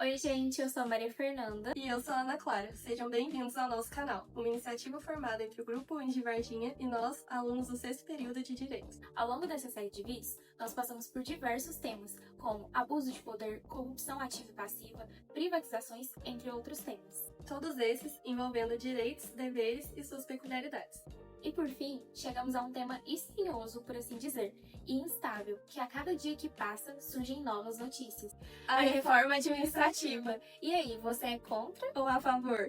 Oi, gente, eu sou a Maria Fernanda. E eu sou a Ana Clara. Sejam bem-vindos ao nosso canal, uma iniciativa formada entre o Grupo Uni de Varginha e nós, alunos do 6º período de Direito. Ao longo dessa série de vídeos, nós passamos por diversos temas, como abuso de poder, corrupção ativa e passiva, privatizações, entre outros temas. Todos esses envolvendo direitos, deveres e suas peculiaridades. E por fim, chegamos a um tema espinhoso, por assim dizer, e instável, que a cada dia que passa surgem novas notícias. A reforma administrativa. E aí, você é contra Ou a favor?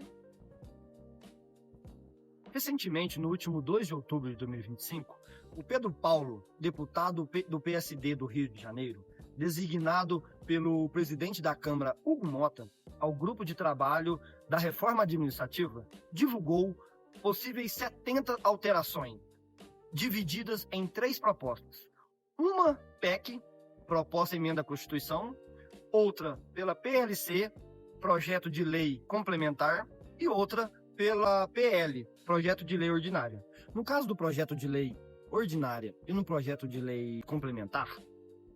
Recentemente, no último 2 de outubro de 2025, o Pedro Paulo, deputado do PSD do Rio de Janeiro, designado pelo presidente da Câmara, Hugo Mota, ao grupo de trabalho da reforma administrativa, divulgou possíveis 70 alterações, divididas em 3 propostas. Uma PEC, proposta emenda à Constituição, outra pela PLC, projeto de lei complementar, e outra pela PL, projeto de lei ordinária. No caso do projeto de lei ordinária e no projeto de lei complementar,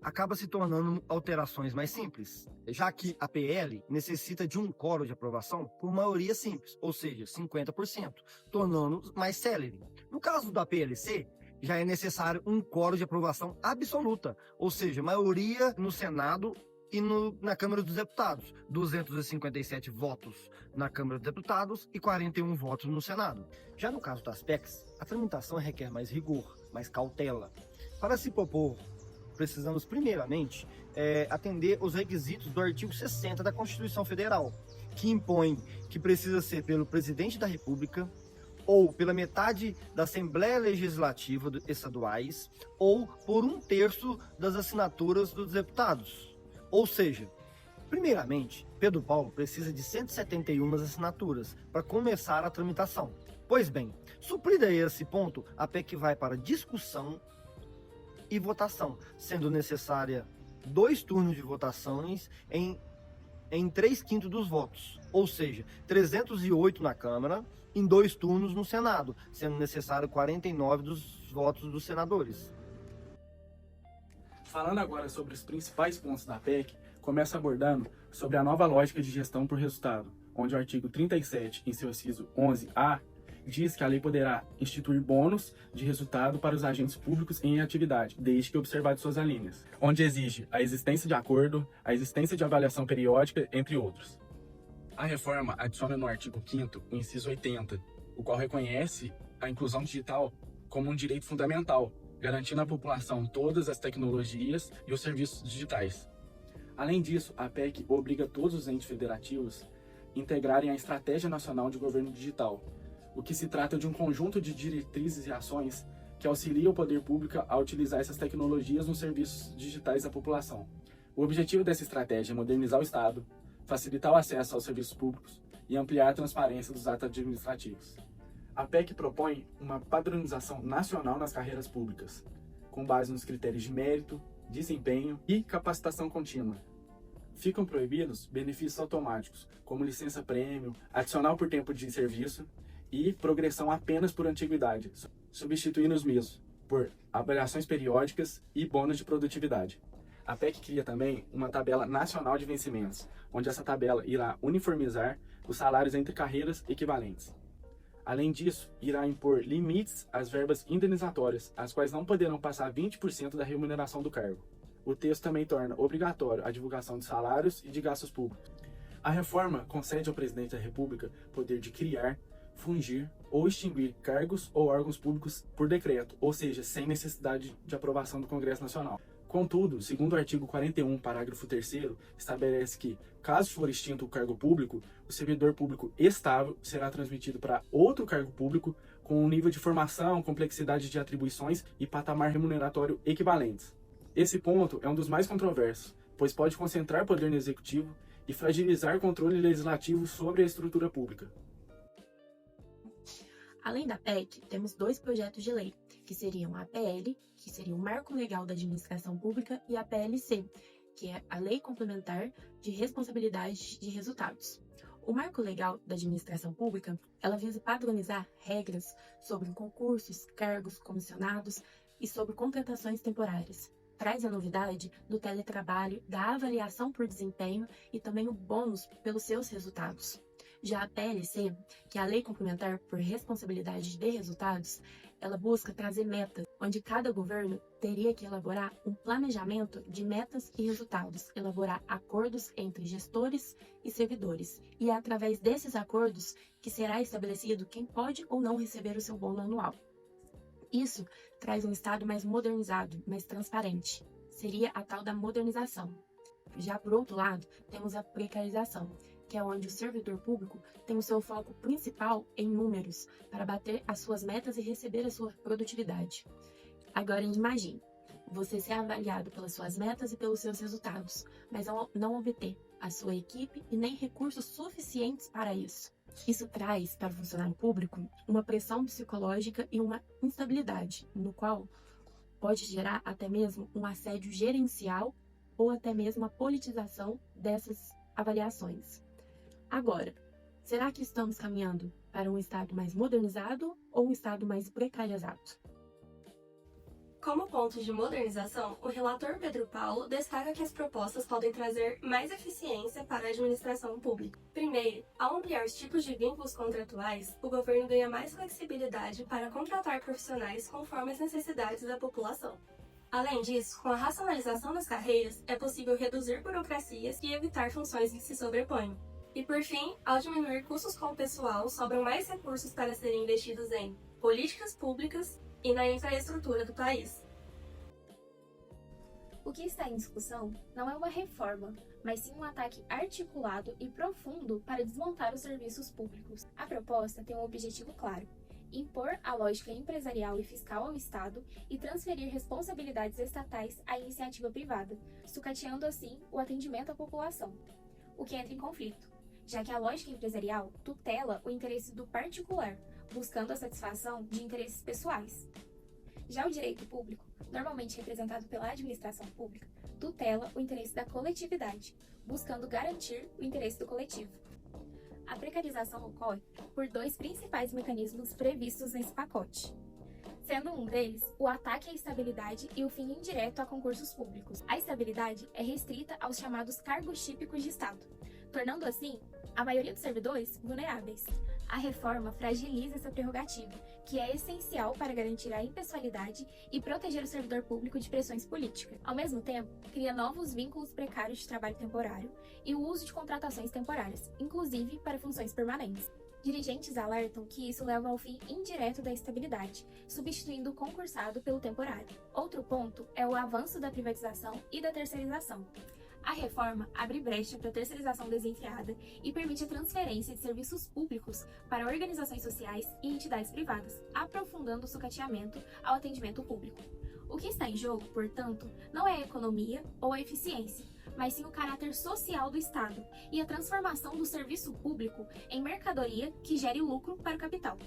acaba se tornando alterações mais simples, já que a PL necessita de um quórum de aprovação por maioria simples, ou seja, 50%, tornando mais célere. No caso da PLC, já é necessário um quórum de aprovação absoluta, ou seja, maioria no Senado e na Câmara dos Deputados, 257 votos na Câmara dos Deputados e 41 votos no Senado. Já no caso das PECs, a tramitação requer mais rigor, mais cautela. Para se propor, precisamos primeiramente atender os requisitos do artigo 60 da Constituição Federal, que impõe que precisa ser pelo presidente da República, ou pela metade da Assembleia Legislativa estaduais, ou por 1/3 das assinaturas dos deputados. Ou seja, primeiramente, Pedro Paulo precisa de 171 assinaturas para começar a tramitação. Pois bem, suprido esse ponto, a PEC vai para discussão e votação, sendo necessária 2 turnos de votações em 3/5 dos votos, ou seja, 308 na Câmara, em 2 turnos no Senado, sendo necessário 49 dos votos dos senadores. Falando agora sobre os principais pontos da PEC, começa abordando sobre a nova lógica de gestão por resultado, onde o artigo 37, em seu inciso 11A, diz que a lei poderá instituir bônus de resultado para os agentes públicos em atividade, desde que observadas suas alíneas, onde exige a existência de acordo, a existência de avaliação periódica, entre outros. A reforma adiciona no artigo 5º o inciso 80, o qual reconhece a inclusão digital como um direito fundamental, garantindo à população todas as tecnologias e os serviços digitais. Além disso, a PEC obriga todos os entes federativos a integrarem a Estratégia Nacional de Governo Digital, o que se trata de um conjunto de diretrizes e ações que auxilia o poder público a utilizar essas tecnologias nos serviços digitais da população. O objetivo dessa estratégia é modernizar o Estado, facilitar o acesso aos serviços públicos e ampliar a transparência dos atos administrativos. A PEC propõe uma padronização nacional nas carreiras públicas, com base nos critérios de mérito, desempenho e capacitação contínua. Ficam proibidos benefícios automáticos, como licença-prêmio, adicional por tempo de serviço e progressão apenas por antiguidade, substituindo os mesmos por avaliações periódicas e bônus de produtividade. A PEC cria também uma tabela nacional de vencimentos, onde essa tabela irá uniformizar os salários entre carreiras equivalentes. Além disso, irá impor limites às verbas indenizatórias, as quais não poderão passar 20% da remuneração do cargo. O texto também torna obrigatório a divulgação de salários e de gastos públicos. A reforma concede ao presidente da República poder de criar, fungir ou extinguir cargos ou órgãos públicos por decreto, ou seja, sem necessidade de aprovação do Congresso Nacional. Contudo, segundo o artigo 41, parágrafo 3º, estabelece que, caso for extinto o cargo público, o servidor público estável será transmitido para outro cargo público com um nível de formação, complexidade de atribuições e patamar remuneratório equivalentes. Esse ponto é um dos mais controversos, pois pode concentrar poder no executivo e fragilizar o controle legislativo sobre a estrutura pública. Além da PEC, temos 2 projetos de lei, que seriam a PL, que seria o Marco Legal da Administração Pública, e a PLC, que é a Lei Complementar de Responsabilidade de Resultados. O Marco Legal da Administração Pública, ela visa padronizar regras sobre concursos, cargos comissionados e sobre contratações temporárias. traz a novidade do teletrabalho, da avaliação por desempenho e também o bônus pelos seus resultados. Já a PLC, que é a Lei Complementar por Responsabilidade de Resultados, ela busca trazer metas, onde cada governo teria que elaborar um planejamento de metas e resultados, elaborar acordos entre gestores e servidores. E é através desses acordos que será estabelecido quem pode ou não receber o seu bônus anual. Isso traz um Estado mais modernizado, mais transparente. Seria a tal da modernização. Já por outro lado, temos a precarização, que é onde o servidor público tem o seu foco principal em números, para bater as suas metas e receber a sua produtividade. Agora imagine, você ser avaliado pelas suas metas e pelos seus resultados, mas não obter a sua equipe e nem recursos suficientes para isso. Isso traz para o funcionário público uma pressão psicológica e uma instabilidade, no qual pode gerar até mesmo um assédio gerencial ou até mesmo a politização dessas avaliações. Agora, será que estamos caminhando para um Estado mais modernizado ou um Estado mais precarizado? Como pontos de modernização, o relator Pedro Paulo destaca que as propostas podem trazer mais eficiência para a administração pública. Primeiro, ao ampliar os tipos de vínculos contratuais, o governo ganha mais flexibilidade para contratar profissionais conforme as necessidades da população. Além disso, com a racionalização das carreiras, é possível reduzir burocracias e evitar funções que se sobrepõem. E por fim, ao diminuir custos com o pessoal, sobram mais recursos para serem investidos em políticas públicas e na infraestrutura do país. O que está em discussão não é uma reforma, mas sim um ataque articulado e profundo para desmontar os serviços públicos. A proposta tem um objetivo claro: impor a lógica empresarial e fiscal ao Estado e transferir responsabilidades estatais à iniciativa privada, sucateando assim o atendimento à população, o que entra em conflito, já que a lógica empresarial tutela o interesse do particular, buscando a satisfação de interesses pessoais. Já o direito público, normalmente representado pela administração pública, tutela o interesse da coletividade, buscando garantir o interesse do coletivo. A precarização ocorre por dois principais mecanismos previstos nesse pacote, sendo um deles o ataque à estabilidade e o fim indireto a concursos públicos. A estabilidade é restrita aos chamados cargos típicos de Estado, tornando assim a maioria dos servidores vulneráveis. A reforma fragiliza essa prerrogativa, que é essencial para garantir a impessoalidade e proteger o servidor público de pressões políticas. Ao mesmo tempo, cria novos vínculos precários de trabalho temporário e o uso de contratações temporárias, inclusive para funções permanentes. Dirigentes alertam que isso leva ao fim indireto da estabilidade, substituindo o concursado pelo temporário. Outro ponto é o avanço da privatização e da terceirização. A reforma abre brecha para a terceirização desenfreada e permite a transferência de serviços públicos para organizações sociais e entidades privadas, aprofundando o sucateamento ao atendimento público. O que está em jogo, portanto, não é a economia ou a eficiência, mas sim o caráter social do Estado e a transformação do serviço público em mercadoria que gere lucro para o capital.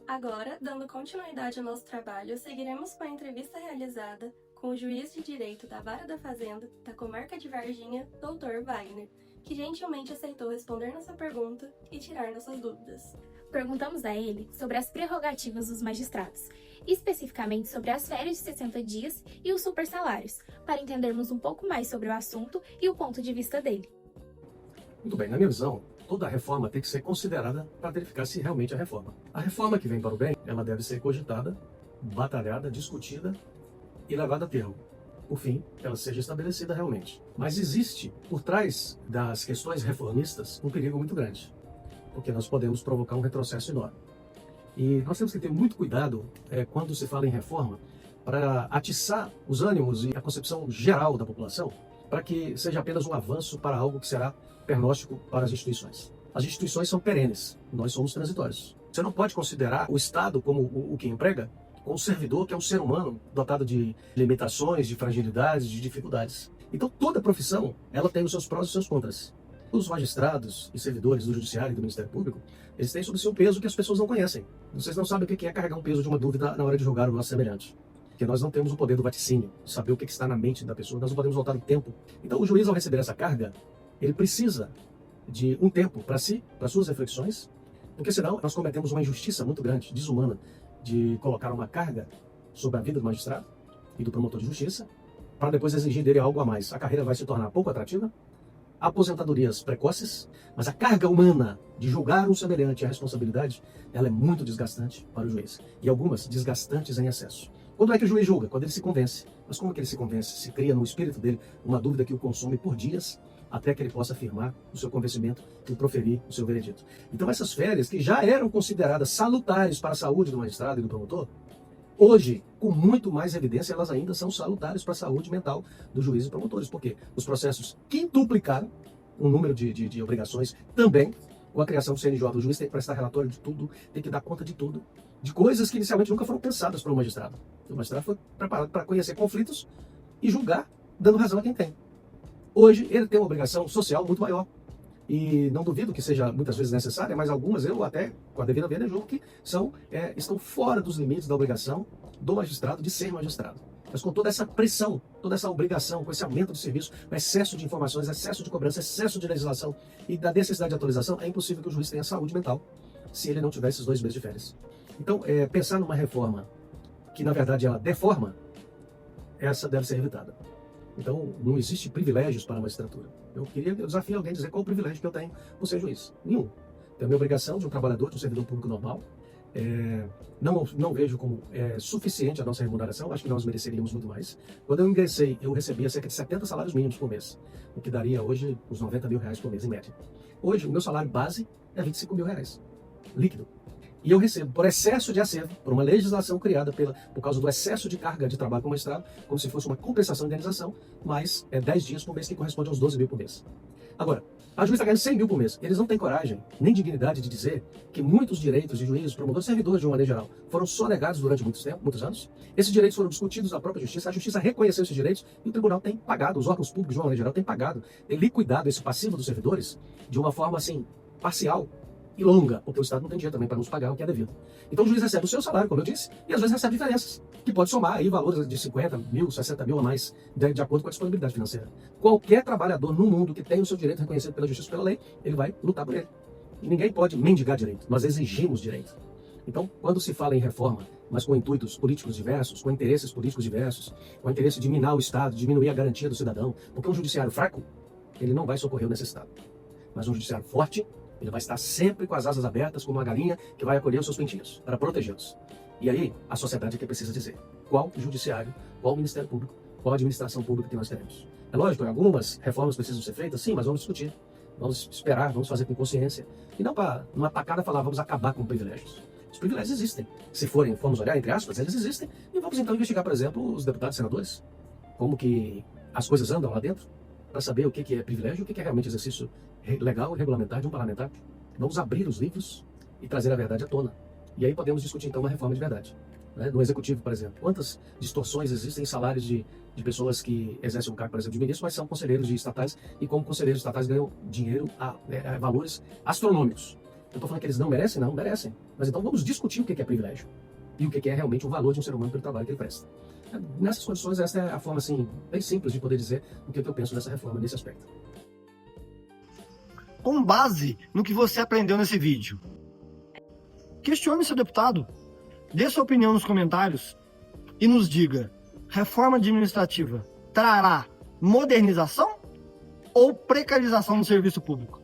Agora, dando continuidade ao nosso trabalho, seguiremos com a entrevista realizada com o juiz de direito da Vara da Fazenda da Comarca de Varginha, Dr. Wagner, que gentilmente aceitou responder nossa pergunta e tirar nossas dúvidas. Perguntamos a ele sobre as prerrogativas dos magistrados, especificamente sobre as férias de 60 dias e os supersalários, para entendermos um pouco mais sobre o assunto e o ponto de vista dele. Muito bem, na minha visão, toda reforma tem que ser considerada para verificar se realmente é reforma. A reforma que vem para o bem, ela deve ser cogitada, batalhada, discutida e levada a termo. Por fim, ela seja estabelecida realmente. Mas existe, por trás das questões reformistas, um perigo muito grande, porque nós podemos provocar um retrocesso enorme. E nós temos que ter muito cuidado quando se fala em reforma, para atiçar os ânimos e a concepção geral da população, para que seja apenas um avanço para algo que será pernóstico para as instituições. As instituições são perenes, nós somos transitórios. Você não pode considerar o Estado como o que emprega, com o servidor, que é um ser humano dotado de limitações, de fragilidades, de dificuldades. Então toda profissão, ela tem os seus prós e os seus contras. Os magistrados e servidores do Judiciário e do Ministério Público, eles têm sobre si um peso que as pessoas não conhecem. Vocês não sabem o que é carregar um peso de uma dúvida na hora de julgar o nosso semelhante. Porque nós não temos o poder do vaticínio, de saber o que está na mente da pessoa, nós não podemos voltar no tempo. Então o juiz, ao receber essa carga, ele precisa de um tempo para si, para suas reflexões, porque senão nós cometemos uma injustiça muito grande, desumana, de colocar uma carga sobre a vida do magistrado e do promotor de justiça, para depois exigir dele algo a mais. A carreira vai se tornar pouco atrativa, aposentadorias precoces, mas a carga humana de julgar um semelhante, a responsabilidade, ela é muito desgastante para o juiz. E algumas desgastantes em excesso. Quando é que o juiz julga? Quando ele se convence. Mas como que ele se convence? Se cria no espírito dele uma dúvida que o consome por dias, até que ele possa afirmar o seu convencimento e proferir o seu veredito. Então essas férias, que já eram consideradas salutares para a saúde do magistrado e do promotor, hoje, com muito mais evidência, elas ainda são salutares para a saúde mental dos juízes e promotores, porque os processos quintuplicaram o número de obrigações também, com a criação do CNJ. O juiz tem que prestar relatório de tudo, tem que dar conta de tudo, de coisas que inicialmente nunca foram pensadas para o magistrado. O magistrado foi preparado para conhecer conflitos e julgar, dando razão a quem tem. Hoje, ele tem uma obrigação social muito maior. E não duvido que seja muitas vezes necessária, mas algumas eu até, com a devida vênia, julgo que estão fora dos limites da obrigação do magistrado de ser magistrado. Mas com toda essa pressão, toda essa obrigação, com esse aumento de serviço, com excesso de informações, excesso de cobrança, excesso de legislação e da necessidade de atualização, é impossível que o juiz tenha saúde mental se ele não tiver esses 2 meses de férias. Então, pensar numa reforma que, na verdade, ela deforma, essa deve ser evitada. Então, não existe privilégios para a magistratura. Eu desafio alguém a dizer qual o privilégio que eu tenho por ser juiz. Nenhum. Tenho a minha obrigação de um trabalhador, de um servidor público normal. Não vejo como suficiente a nossa remuneração. Acho que nós mereceríamos muito mais. Quando eu ingressei, eu recebia cerca de 70 salários mínimos por mês, o que daria hoje uns 90 mil reais por mês, em média. Hoje, o meu salário base é 25 mil reais, líquido. E eu recebo, por excesso de acervo, por uma legislação criada por causa do excesso de carga de trabalho como magistrado, como se fosse uma compensação de indenização, mais 10 dias por mês, que corresponde aos 12 mil por mês. Agora, a juiz está ganhando 100 mil por mês. Eles não têm coragem, nem dignidade de dizer que muitos direitos de juízes, promotores, servidores de uma maneira geral, foram sonegados durante muitos anos. Esses direitos foram discutidos na própria justiça, a justiça reconheceu esses direitos e o tribunal tem pagado, os órgãos públicos de uma maneira geral têm pagado, tem liquidado esse passivo dos servidores de uma forma assim, parcial e longa, porque o Estado não tem dinheiro também para nos pagar o que é devido. Então o juiz recebe o seu salário, como eu disse, e às vezes recebe diferenças, que pode somar aí valores de 50 mil, 60 mil a mais, de acordo com a disponibilidade financeira. Qualquer trabalhador no mundo que tenha o seu direito reconhecido pela justiça e pela lei, ele vai lutar por ele. E ninguém pode mendigar direito, nós exigimos direito. Então, quando se fala em reforma, mas com intuitos políticos diversos, com interesses políticos diversos, com o interesse de minar o Estado, diminuir a garantia do cidadão, porque um judiciário fraco, ele não vai socorrer o necessitado. Mas um judiciário forte, ele vai estar sempre com as asas abertas, como uma galinha que vai acolher os seus pintinhos, para protegê-los. E aí, a sociedade é que precisa dizer qual judiciário, qual Ministério Público, qual administração pública que nós teremos. É lógico, algumas reformas precisam ser feitas, sim, mas vamos discutir. Vamos esperar, vamos fazer com consciência. E não para, numa tacada, falar, vamos acabar com privilégios. Os privilégios existem. Se formos olhar, entre aspas, eles existem. E vamos então investigar, por exemplo, os deputados e senadores. Como que as coisas andam lá dentro, para saber o que é privilégio e o que é realmente exercício legal e regulamentar de um parlamentar. Vamos abrir os livros e trazer a verdade à tona. E aí podemos discutir então uma reforma de verdade. No executivo, por exemplo, quantas distorções existem em salários de pessoas que exercem um cargo, por exemplo, de ministro, mas são conselheiros de estatais e como conselheiros estatais ganham dinheiro a valores astronômicos. Eu estou falando que eles não merecem? Não, merecem. Mas então vamos discutir o que é privilégio e o que é realmente o valor de um ser humano pelo trabalho que ele presta. Nessas condições, essa é a forma assim, bem simples de poder dizer o que eu penso dessa reforma nesse aspecto. Com base no que você aprendeu nesse vídeo, questione seu deputado, dê sua opinião nos comentários e nos diga: reforma administrativa trará modernização ou precarização do serviço público?